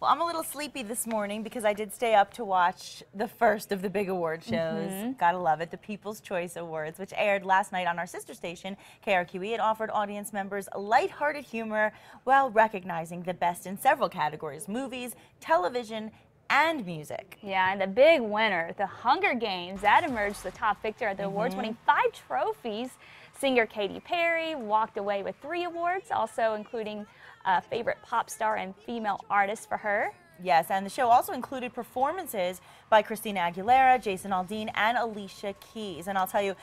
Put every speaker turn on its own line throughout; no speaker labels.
Well, I'm a little sleepy this morning because I did stay up to watch the first of the big award shows. Gotta love it, the People's Choice Awards, which aired last night on our sister station, KRQE. It offered audience members lighthearted humor while recognizing the best in several categories: movies, television, and music.
Yeah, and the big winner, The Hunger Games, that emerged the top victor at the awards, winning 5 trophies. Singer Katy Perry walked away with 3 awards, also including favorite pop star and female artist for her.
Yes, and the show also included performances by Christina Aguilera, Jason Aldean, and Alicia Keys. And I'll tell you,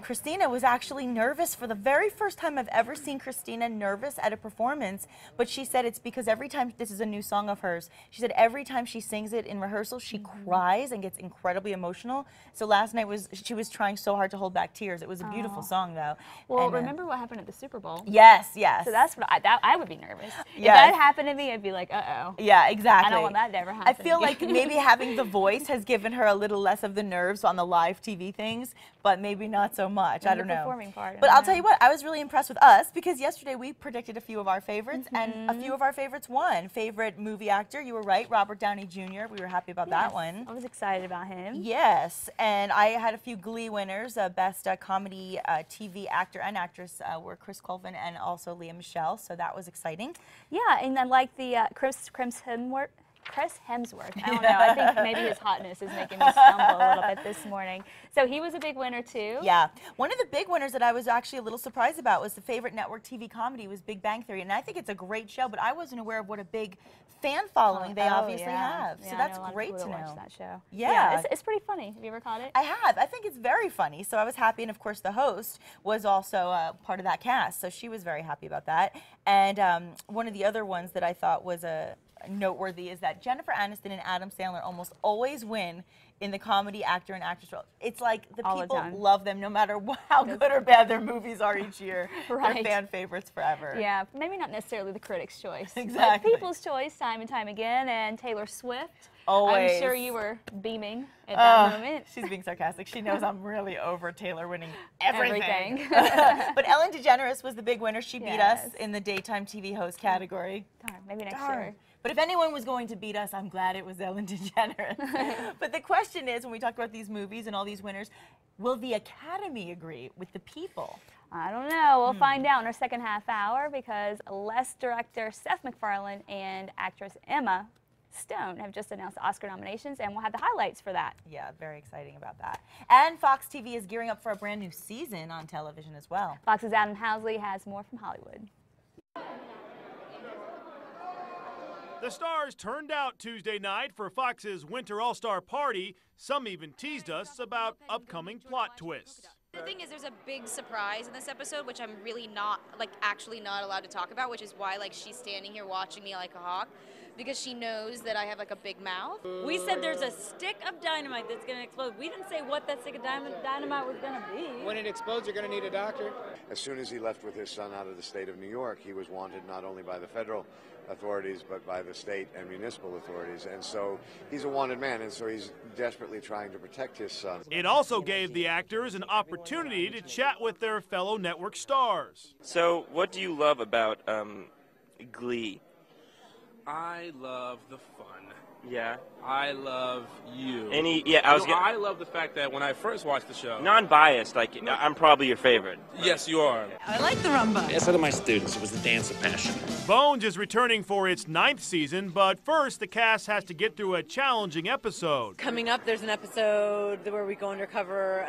Christina was actually nervous for the very first time I've ever seen Christina nervous at a performance. But she said it's because every time, this is a new song of hers, she said every time she sings it in rehearsal, she cries and gets incredibly emotional. So last night she was trying so hard to hold back tears. It was a beautiful song, though.
Well,
and,
remember what happened at the Super Bowl?
Yes, yes.
So that's what I would be nervous. If
Yes.
that happened to me, I'd be like, uh-oh.
Yeah, exactly.
I don't want that to ever happen.
I feel
again.
like maybe having the voice has given her a little less of the nerves on the live TV things, but maybe not so much. I don't know.
Performing part.
But I'll tell you what, I was really impressed with us because yesterday we predicted a few of our favorites, and a few of our favorites won. Favorite movie actor, you were right, Robert Downey Jr. We were happy about that one.
I was excited about him.
Yes, and I had a few Glee winners. Best comedy TV actor and actress were Chris Colvin and also Leah Michele, so that was exciting.
Yeah, and I like the Chris Hemsworth. I don't know. I think maybe his hotness is making me stumble a little bit this morning. So he was a big winner too.
Yeah. One of the big winners that I was actually a little surprised about was the favorite network TV comedy was Big Bang Theory. And I think it's a great show, but I wasn't aware of what a big fan following they obviously have.
Yeah,
so that's great to know.
Watch that show.
Yeah.
It's pretty funny. Have you ever caught it?
I have. I think it's very funny. So I was happy. And of course, the host was also part of that cast. So she was very happy about that. And one of the other ones that I thought was noteworthy is that Jennifer Aniston and Adam Sandler almost always win in the comedy actor and actress role. It's like the people love them no matter how good or bad their movies are each year.
Right.
They're fan favorites forever.
Yeah, maybe not necessarily the critics' choice.
Exactly.
But people's choice time and time again, and Taylor Swift.
Always.
I'm sure you were beaming at that moment.
She's being sarcastic. She knows I'm really over Taylor winning everything. But Ellen DeGeneres was the big winner. She beat us in the daytime TV host category.
Darn, maybe next year.
But if anyone was going to beat us, I'm glad it was Ellen DeGeneres. But the question is, when we talk about these movies and all these winners, will the Academy agree with the people?
I don't know. We'll find out in our second half hour because director Seth MacFarlane and actress Emma Stone have just announced the Oscar nominations, and we'll have the highlights for that.
Yeah, very exciting about that. And Fox TV is gearing up for a brand new season on television as well.
Fox's Adam Housley has more from Hollywood.
The stars turned out Tuesday night for Fox's Winter All-Star Party. Some even teased us about upcoming plot twists.
The thing is, there's a big surprise in this episode, which I'm really actually not allowed to talk about, which is why, she's standing here watching me like a hawk, because she knows that I have, a big mouth.
We said there's a stick of dynamite that's going to explode. We didn't say what that stick of dynamite was going to be.
When it explodes, you're going to need a doctor.
As soon as he left with his son out of the state of New York, he was wanted not only by the federal authorities, but by the state and municipal authorities. And so he's a wanted man, and so he's desperately trying to protect his son.
It also gave the actors an opportunity to chat with their fellow network stars.
So what do you love about Glee?
I love the fun.
Yeah.
I love you.
I
love the fact that when I first watched the show,
non-biased, I'm probably your favorite.
Yes, you are.
I like the rumba.
I said to my students, it was the dance of passion.
Bones is returning for its 9th season, but first the cast has to get through a challenging episode.
Coming up, there's an episode where we go undercover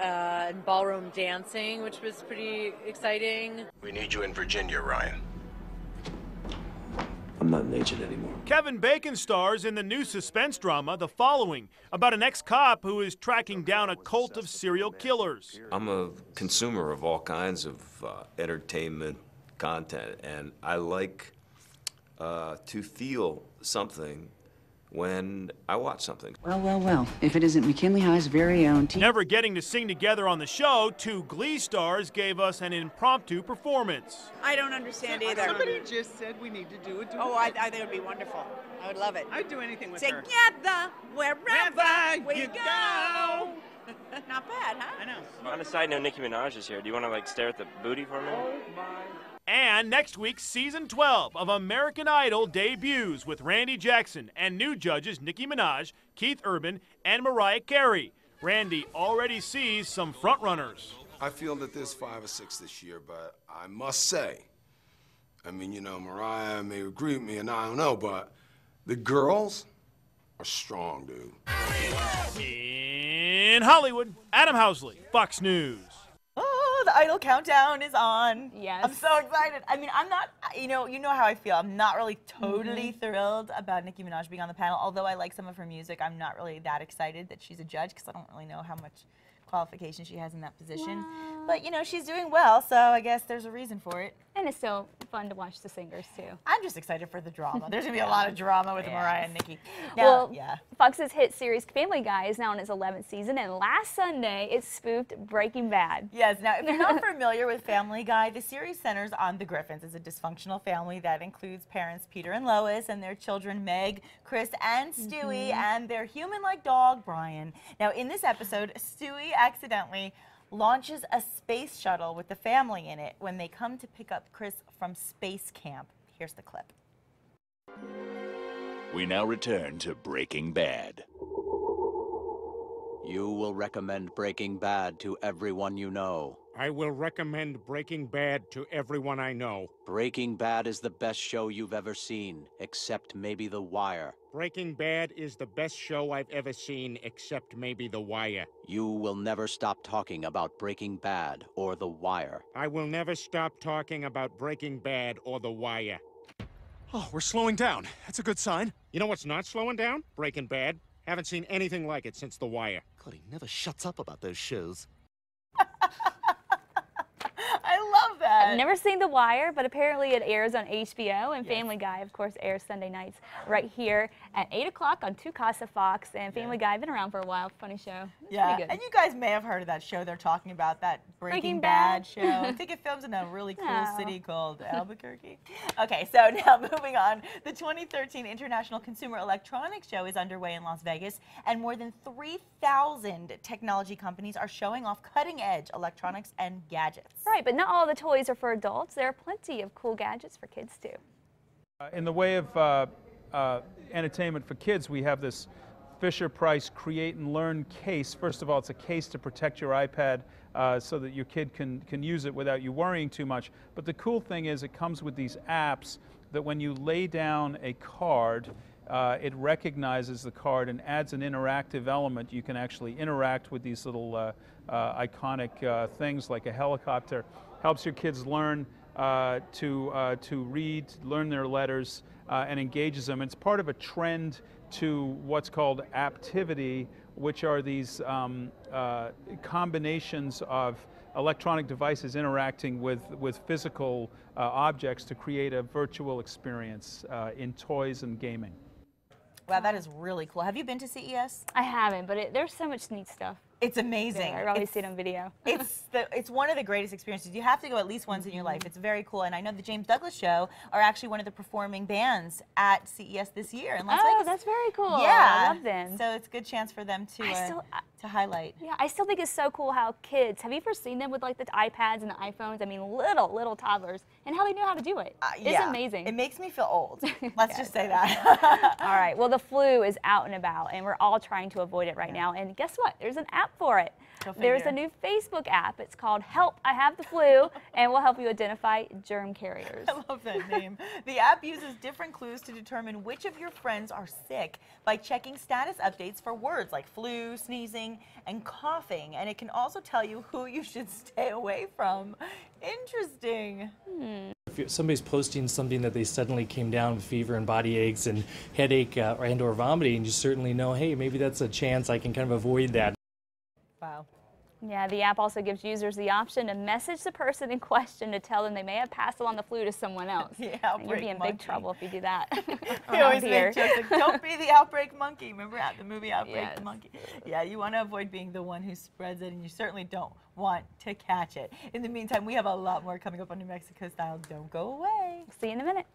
in ballroom dancing, which was pretty exciting.
We need you in Virginia, Ryan.
I'm not an agent anymore.
Kevin Bacon stars in the new suspense drama, The Following, about an ex-cop who is tracking down a cult of serial killers.
I'm a consumer of all kinds of entertainment content, and I like to feel something when I watch something.
Well, if it isn't McKinley High's very own
Never getting to sing together on the show, 2 Glee stars gave us an impromptu performance.
I don't understand either.
Somebody just said we need to do it.
I think it would be wonderful. I would love it.
I'd do anything with her.
Together, wherever we go. Not bad, huh?
I know.
On a side note, Nicki Minaj is here. Do you want to stare at the booty for a minute?
Oh my
And next week, Season 12 of American Idol debuts with Randy Jackson and new judges Nicki Minaj, Keith Urban, and Mariah Carey. Randy already sees some frontrunners.
I feel that there's 5 or 6 this year, but I must say, I mean, you know, Mariah may agree with me, and I don't know, but the girls are strong, dude.
In Hollywood, Adam Housley, Fox News.
Oh, the Idol countdown is on.
Yes.
I'm so excited. I mean, I'm not, you know how I feel. I'm not really totally thrilled about Nicki Minaj being on the panel. Although I like some of her music, I'm not really that excited that she's a judge because I don't really know how much qualification she has in that position. But, you know, she's doing well, so I guess there's a reason for it.
And it's still fun to watch the singers, too.
I'm just excited for the drama. There's going to be a lot of drama with Mariah and Nicki.
Now, Fox's hit series Family Guy is now in its 11th season, and last Sunday it spoofed Breaking Bad.
Yes, now if you're not familiar with Family Guy, the series centers on the Griffins. It's a dysfunctional family that includes parents Peter and Lois and their children Meg, Chris, and Stewie, and their human-like dog, Brian. Now, in this episode, Stewie accidentally launches a space shuttle with the family in it when they come to pick up Chris from space camp. Here's the clip.
We now return to Breaking Bad.
You will recommend Breaking Bad to everyone you know.
I will recommend Breaking Bad to everyone I know.
Breaking Bad is the best show you've ever seen, except maybe The Wire.
Breaking Bad is the best show I've ever seen, except maybe The Wire.
You will never stop talking about Breaking Bad or The Wire.
I will never stop talking about Breaking Bad or The Wire.
Oh, we're slowing down. That's a good sign.
You know what's not slowing down? Breaking Bad. Haven't seen anything like it since The Wire.
God, he never shuts up about those shows.
I love that.
I've never seen The Wire, but apparently it airs on HBO, and Family Guy, of course, airs Sunday nights right here at 8 o'clock on Tu Casa Fox. And Family Guy, been around for a while. Funny show. It's pretty good.
And you guys may have heard of that show they're talking about, that Breaking Bad show. I think it films in a really cool city called Albuquerque. Okay, so now moving on. The 2013 International Consumer Electronics Show is underway in Las Vegas, and more than 3,000 technology companies are showing off cutting-edge electronics and gadgets.
Right, but not all the toys are for adults. There are plenty of cool gadgets for kids, too.
In the way of entertainment for kids, we have this Fisher-Price Create and Learn case. First of all, it's a case to protect your iPad so that your kid can use it without you worrying too much. But the cool thing is it comes with these apps that when you lay down a card, it recognizes the card and adds an interactive element. You can actually interact with these little iconic things like a helicopter. Helps your kids learn to read, learn their letters, and engages them. It's part of a trend to what's called aptivity, which are these combinations of electronic devices interacting with physical objects to create a virtual experience in toys and gaming.
Wow, that is really cool. Have you been to CES?
I haven't, but there's so much neat stuff.
It's amazing.
Yeah, I always see it on video.
It's one of the greatest experiences. You have to go at least once in your life. It's very cool. And I know the James Douglas Show are actually one of the performing bands at CES this year in Las Vegas.
That's very cool.
Yeah.
I love them.
So it's a good chance for them to highlight.
Yeah, I still think it's so cool how kids, have you ever seen them with like the iPads and the iPhones? I mean, little toddlers, and how they know how to do it. It's amazing.
It makes me feel old. Let's just say that.
All right, well, the flu is out and about, and we're all trying to avoid it right now. And guess what? There's an app for it. There's a new Facebook app. It's called Help, I Have the Flu, and will help you identify germ carriers.
I love that name. The app uses different clues to determine which of your friends are sick by checking status updates for words like flu, sneezing, and coughing. And it can also tell you who you should stay away from. Interesting.
If somebody's posting something that they suddenly came down with fever and body aches and headache and or vomiting, you certainly know, hey, maybe that's a chance I can kind of avoid that.
Wow.
Yeah, the app also gives users the option to message the person in question to tell them they may have passed along the flu to someone else.
Yeah,
and you'll be in big trouble if you do that.
They always make jokes like, don't be the outbreak monkey. Remember the movie Outbreak the Monkey? Yeah, you want to avoid being the one who spreads it, and you certainly don't want to catch it. In the meantime, we have a lot more coming up on New Mexico Style. Don't go away.
See you in a minute.